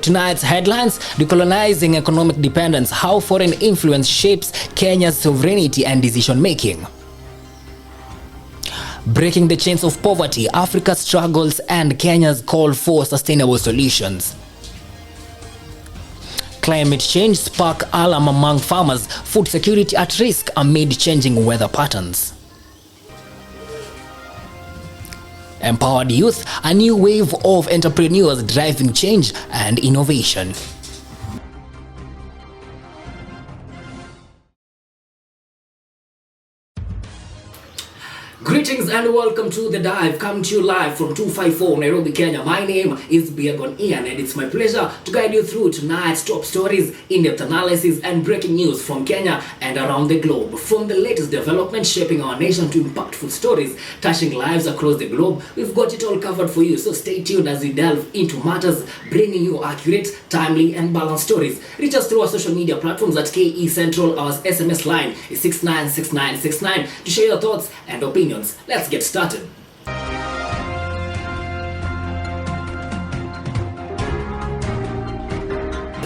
Tonight's headlines: decolonizing economic dependence, how foreign influence shapes Kenya's sovereignty and decision-making. Breaking the chains of poverty, Africa's struggles and Kenya's call for sustainable solutions. Climate change spark alarm among farmers, food security at risk amid changing weather patterns. Empowered youth, a new wave of entrepreneurs driving change and innovation. Greetings and welcome to The Dive, coming to you live from 254 Nairobi, Kenya. My name is Biagon Ian and it's my pleasure to guide you through tonight's top stories, in-depth analysis and breaking news from Kenya and around the globe. From the latest developments shaping our nation to impactful stories touching lives across the globe, we've got it all covered for you. So stay tuned as we delve into matters, bringing you accurate, timely and balanced stories. Reach us through our social media platforms at KE Central. Our SMS line is 696969 to share your thoughts and opinions. Let's get started.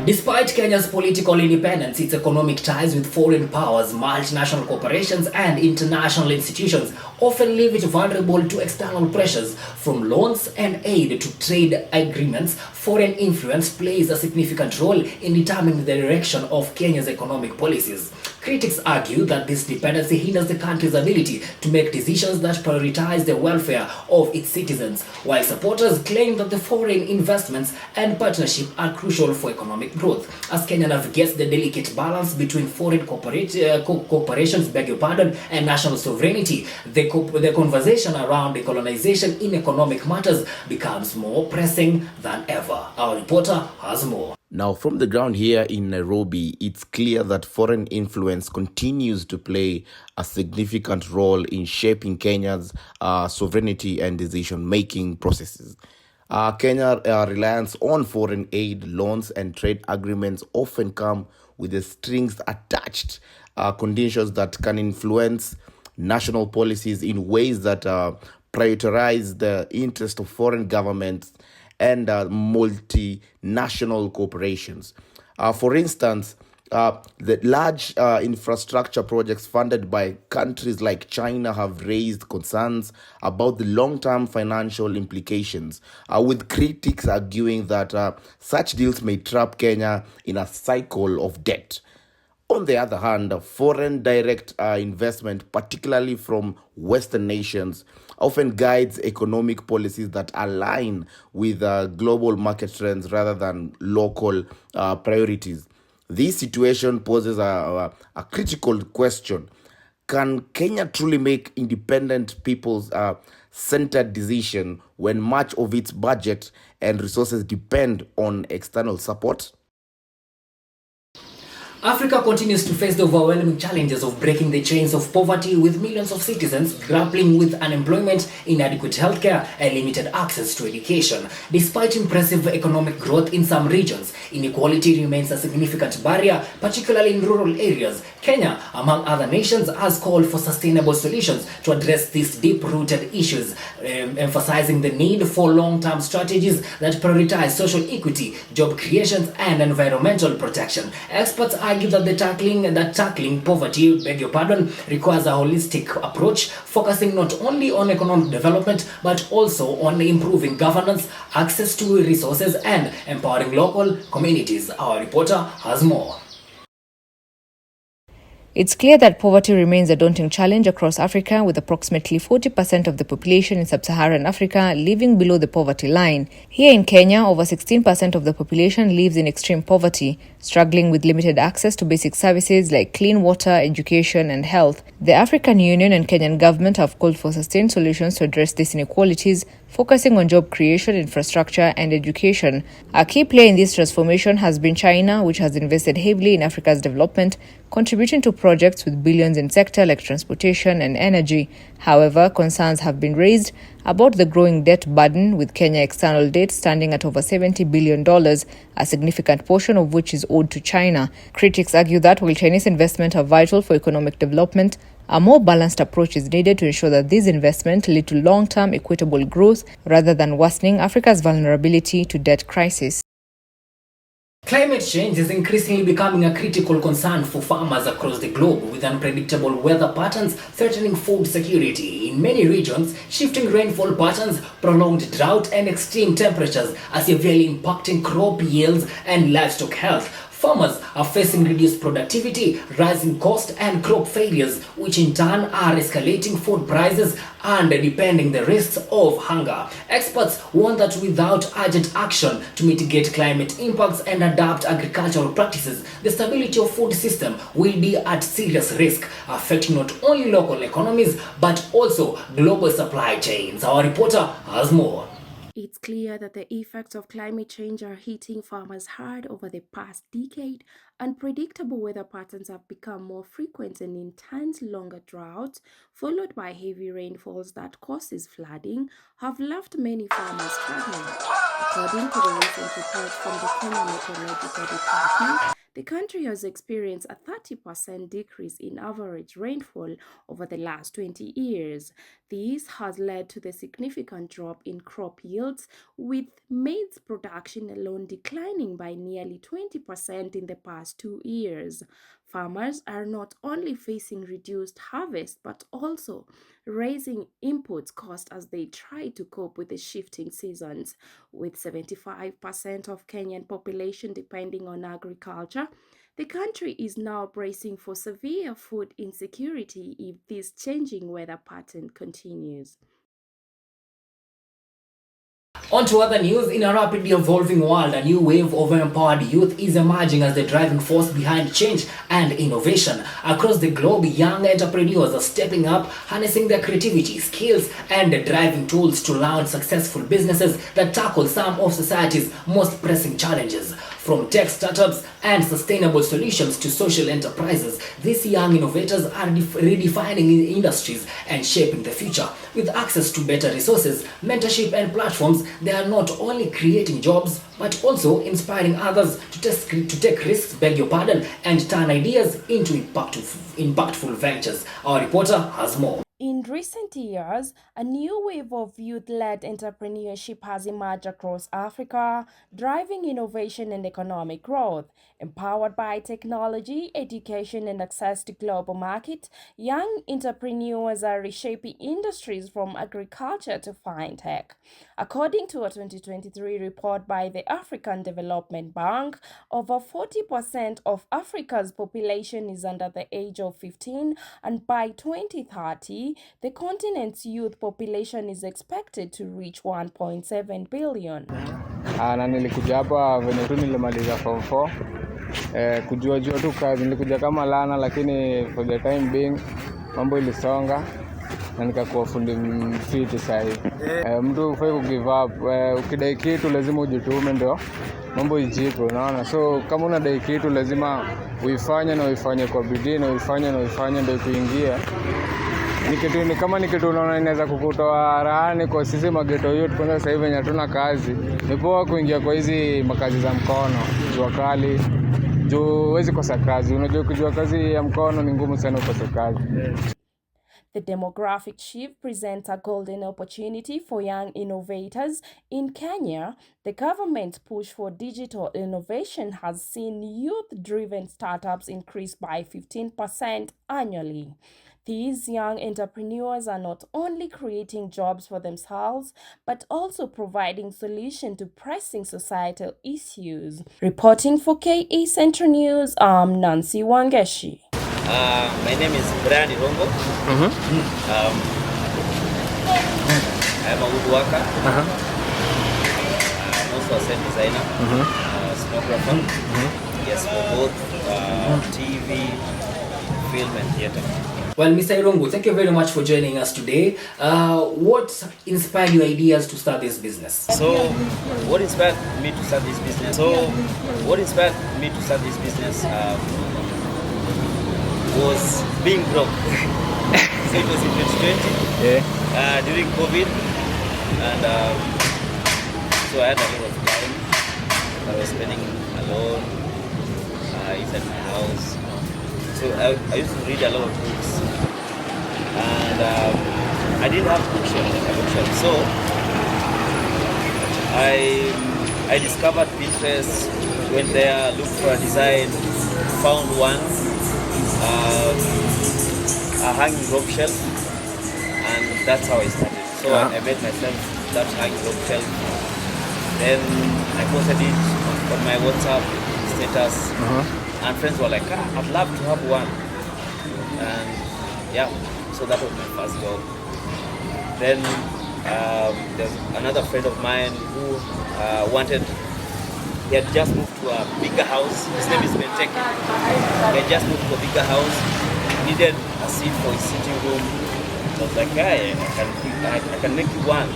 Despite Kenya's political independence, its economic ties with foreign powers, multinational corporations and international institutions often leave it vulnerable to external pressures. From loans and aid to trade agreements, foreign influence plays a significant role in determining the direction of Kenya's economic policies. Critics argue that this dependency hinders the country's ability to make decisions that prioritize the welfare of its citizens, while supporters claim that the foreign investments and partnership are crucial for economic growth. As Kenya navigates the delicate balance between foreign corporations, and national sovereignty, the conversation around decolonization in economic matters becomes more pressing than ever. Our reporter has more. Now, from the ground here in Nairobi, it's clear that foreign influence continues to play a significant role in shaping Kenya's sovereignty and decision-making processes. Kenya's reliance on foreign aid, loans, and trade agreements often come with the strings attached, conditions that can influence national policies in ways that prioritize the interest of foreign governments and multinational corporations. For instance, the large infrastructure projects funded by countries like China have raised concerns about the long-term financial implications, with critics arguing that such deals may trap Kenya in a cycle of debt. On the other hand, foreign direct investment, particularly from Western nations, often guides economic policies that align with global market trends rather than local priorities. This situation poses a critical question. Can Kenya truly make independent people's centered decision when much of its budget and resources depend on external support? Africa continues to face the overwhelming challenges of breaking the chains of poverty, with millions of citizens grappling with unemployment, inadequate healthcare, and limited access to education. Despite impressive economic growth in some regions, inequality remains a significant barrier, particularly in rural areas. Kenya, among other nations, has called for sustainable solutions to address these deep-rooted issues, emphasizing the need for long-term strategies that prioritize social equity, job creation, and environmental protection. Experts argue that tackling poverty, requires a holistic approach, focusing not only on economic development but also on improving governance, access to resources, and empowering local communities. Our reporter has more. It's clear that poverty remains a daunting challenge across Africa, with approximately 40% of the population in sub-Saharan Africa living below the poverty line. Here in Kenya, over 16% of the population lives in extreme poverty, struggling with limited access to basic services like clean water, education, and health. The African Union and Kenyan government have called for sustained solutions to address these inequalities, focusing on job creation, infrastructure, and education. A key player in this transformation has been China, which has invested heavily in Africa's development, contributing to projects with billions in sectors like transportation and energy. However, concerns have been raised about the growing debt burden, with Kenya external debt standing at over $70 billion, a significant portion of which is owed to China. Critics argue that while Chinese investments are vital for economic development, a more balanced approach is needed to ensure that these investments lead to long-term equitable growth rather than worsening Africa's vulnerability to debt crisis. Climate change is increasingly becoming a critical concern for farmers across the globe, with unpredictable weather patterns threatening food security. In many regions, shifting rainfall patterns, prolonged drought, and extreme temperatures are severely impacting crop yields and livestock health. Farmers are facing reduced productivity, rising costs, and crop failures, which in turn are escalating food prices and deepening the risks of hunger. Experts warn that without urgent action to mitigate climate impacts and adapt agricultural practices, the stability of food system will be at serious risk, affecting not only local economies but also global supply chains. Our reporter has more. It's clear that the effects of climate change are hitting farmers hard over the past decade. Unpredictable weather patterns have become more frequent and intense longer droughts, followed by heavy rainfalls that causes flooding, have left many farmers struggling. According to the recent report from the Kenya Meteorological Department, the country has experienced a 30% decrease in average rainfall over the last 20 years. This has led to the significant drop in crop yields, with maize production alone declining by nearly 20% in the past 2 years. Farmers are not only facing reduced harvest but also raising input costs as they try to cope with the shifting seasons. With 75% of Kenyan population depending on agriculture, the country is now bracing for severe food insecurity if this changing weather pattern continues. On to other news. In a rapidly evolving world, a new wave of empowered youth is emerging as the driving force behind change and innovation. Across the globe, young entrepreneurs are stepping up, harnessing their creativity, skills, and driving tools to launch successful businesses that tackle some of society's most pressing challenges. From tech startups and sustainable solutions to social enterprises, these young innovators are redefining industries and shaping the future. With access to better resources, mentorship, and platforms, they are not only creating jobs but also inspiring others to take risks, and turn ideas into impactful ventures. Our reporter has more. In recent years, a new wave of youth-led entrepreneurship has emerged across Africa, driving innovation and economic growth. Empowered by technology, education, and access to global markets, young entrepreneurs are reshaping industries from agriculture to fintech. According to a 2023 report by the African Development Bank, over 40% of Africa's population is under the age of 15, and by 2030, the continent's youth population is expected to reach 1.7 billion. Na nilikuja hapa venye tu nilimaliza form 4 kujua tu kazi. Nilikuja kama lana, lakini for the time being mambo ilisonga na nikakuwa fundi mfiti sahi. Mtu ufai kugive up. Ukidai kitu lazima ujitume ndio mambo ijipe, unaona. So kama unadai kitu lazima uifanye kwa bidii na uifanye ndio kuingia. Ni kama ni kitu unaona inaweza kukutoa rahani kwa sisi mageto youth. Kwanza sasa hivi hatuna kazi, ni poa kuingia kwa hizi makazi za mkono. Jua kali, huwezi kosa kazi. Unajua kujua kazi ya mkono ni ngumu sana ukose kazi. The demographic shift presents a golden opportunity for young innovators. In Kenya, the government's push for digital innovation has seen youth-driven startups increase by 15% annually. These young entrepreneurs are not only creating jobs for themselves, but also providing solutions to pressing societal issues. Reporting for KE Central News, I'm Nancy Wangeshi. My name is Brian Irongo. I'm a woodworker. I'm also a set designer, stenographer. Yes, for both TV, film, and theater. Well, Mr. Irongo, thank you very much for joining us today. What inspired your ideas to start this business? What inspired me to start this business was being broke. So it was in 2020, during COVID, and so I had a lot of time. I was spending alone inside my house. So I used to read a lot of books, and I didn't have bookshelf. So I discovered Pinterest, Went there, looked for a design, found one, a hanging rope shelf, and that's how I started. So I made myself that hanging rope shelf. Then I posted it on my WhatsApp status, and friends were like, I'd love to have one. And yeah, so that was my first job. Then there's another friend of mine who he had just moved to a bigger house. His name is Benteke. He had just moved to a bigger house, needed a seat for his sitting room. I was like, hey, I can make you one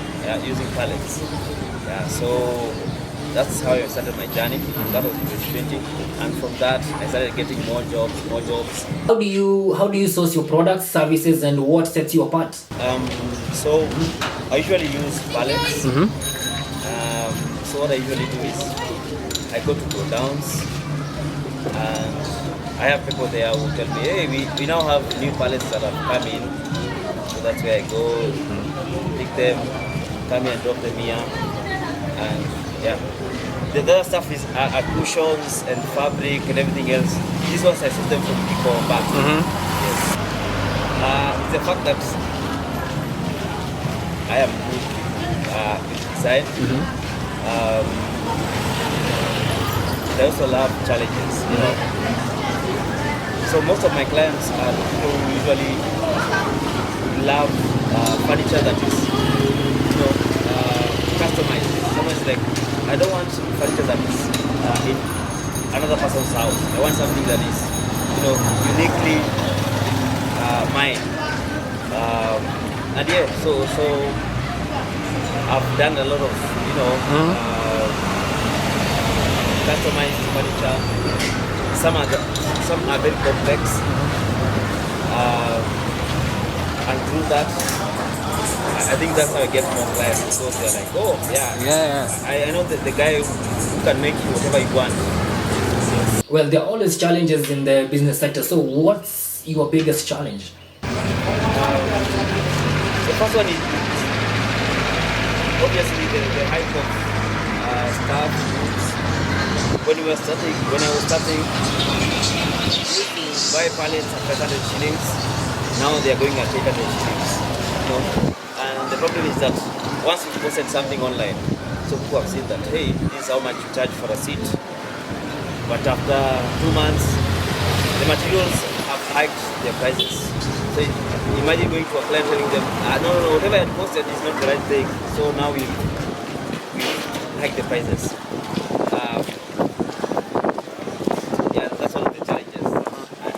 using pallets. Yeah, so that's how I started my journey. That was 2020, and from that I started getting more jobs. How do you source your products, services, and what sets you apart? So I usually use pallets. So what I usually do is I go to godowns, and I have people there who tell me, hey, we now have new pallets that have come in. So that's where I go, pick them, come here and drop them here, and yeah. The other stuff is cushions and fabric and everything else. These ones I source them from people back. Yes. It's the fact that I am good with design. I also love challenges, you know. So most of my clients are people who usually love furniture that is, you know, customized. Someone's like, I don't want furniture that is in another person's house. I want something that is, you know, uniquely mine. And yeah, so I've done a lot of, you know, customized furniture. Some are very complex, and through that, I think that's how I get more clients, because they're like, oh yeah. I know that the guy who can make you whatever you want. Well, there are always challenges in the business sector. So what's your biggest challenge? The first one is obviously the hype of staff. When I was starting, we used to buy pallets at 500 shillings. Now they are going at 800 shillings. You know? And the problem is that once you posted something online, so people have seen that, hey, this is how much you charge for a seat. But after 2 months, the materials have hiked their prices. So imagine going to a client telling them, no, whatever I had posted is not the right thing. So now we hike the prices. Yeah, that's one of the challenges I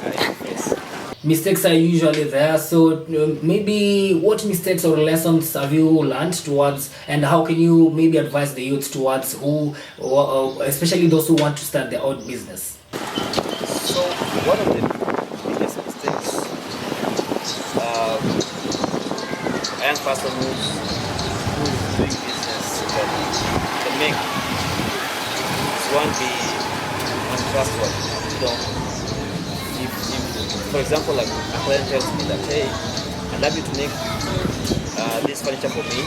face. Mistakes are usually there. So maybe what mistakes or lessons have you learned towards, and how can you maybe advise the youth towards who, especially those who want to start their own business? So one of the biggest mistakes a young person who's doing business can make is one, be untrustworthy. You know, if for example, like a client tells me that, hey, I'd love you to make this furniture for me,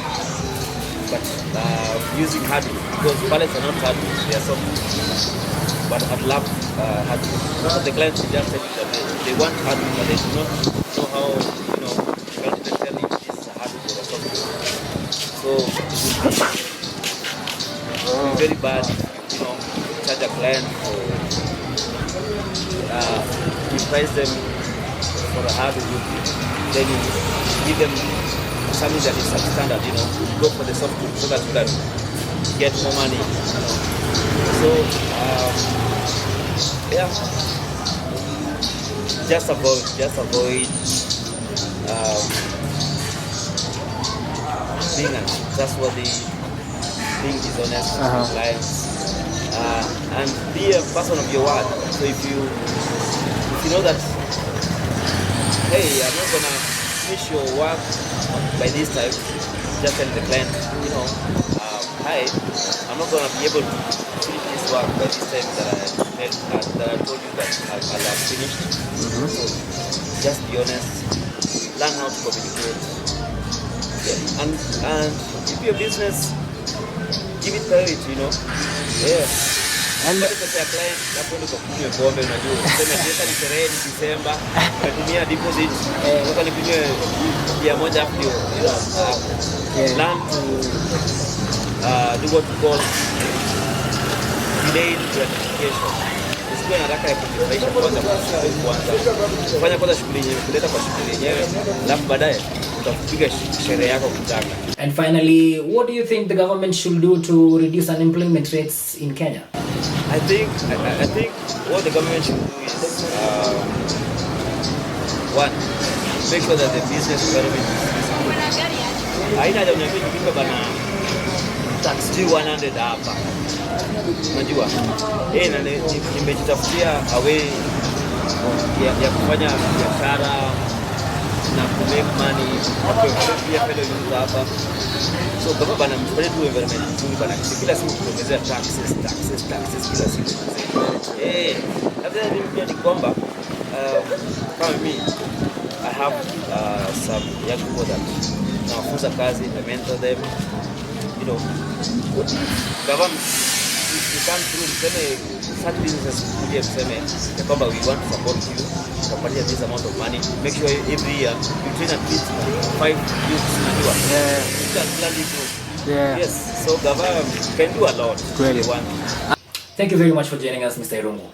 but using hardwood, because pallets are not hardwood, they are soft. But I'd love hardwood. Most of the clients will just say that they want hardwood, but they do not know how, you know, to tell if this is a hardwood or a softwood. So it would be very bad, you know, charge a client for you price them for a hardwood, then you give them something that is substandard, you know, go for the softwood so that you can get more money, you know. So yeah, just avoid being untrustworthy, being dishonest with clients, and be a person of your word. So if you know that, hey, I'm not gonna finish your work by this time, just tell the client, you know, hi, I'm not gonna be able to finish this work by this time that I told you that I'll have finished. So just be honest, learn how to communicate, and keep your business, give it priority, you know. Yeah. Kwa pesa ya client hapo ndo kunywe pombe unajua. Sema pesa ni sherehe ni December. Unatumia deposit. Sasa nipimie ya moja hapo ndio plan to do what we call delayed gratification. Usikuwe na haraka ya kujifurahisha kwanza. Fanya kwanza shughuli yenyewe, kuleta kwa shughuli yenyewe, alafu baadaye utapiga sherehe yako kutaka. And finally, what do you think the government should do to reduce unemployment rates in Kenya? I think what the government should do is one, make sure that the business environment is good. Haina haja uniambie nipika bana tax 100 hapa. Unajua? Na nimejitafutia a way ya kufanya biashara na ku make money pia pale yuko hapa. So kama bana mfanye tu environment nzuri bana, kila siku kuongezea taxes kila siku. Labda pia ni kwamba kama mimi I have some young people that nawafunza kazi, I mentor them, you know, government you come through mseme such businesses kuja mseme kwamba we want to support you, tunapatia this amount of money, make sure every year you train at least 5 youths unajua. Yes, so government can do a lot. Really want. Thank you very much for joining us, Mr. Irungu.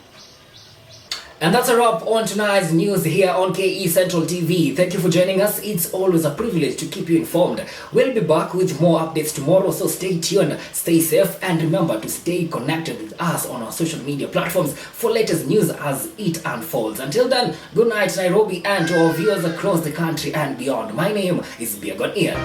And that's a wrap on tonight's news here on KE Central TV. Thank you for joining us. It's always a privilege to keep you informed. We'll be back with more updates tomorrow, so stay tuned, stay safe, and remember to stay connected with us on our social media platforms for latest news as it unfolds. Until then, good night Nairobi and to our viewers across the country and beyond. My name is Biagon Ian.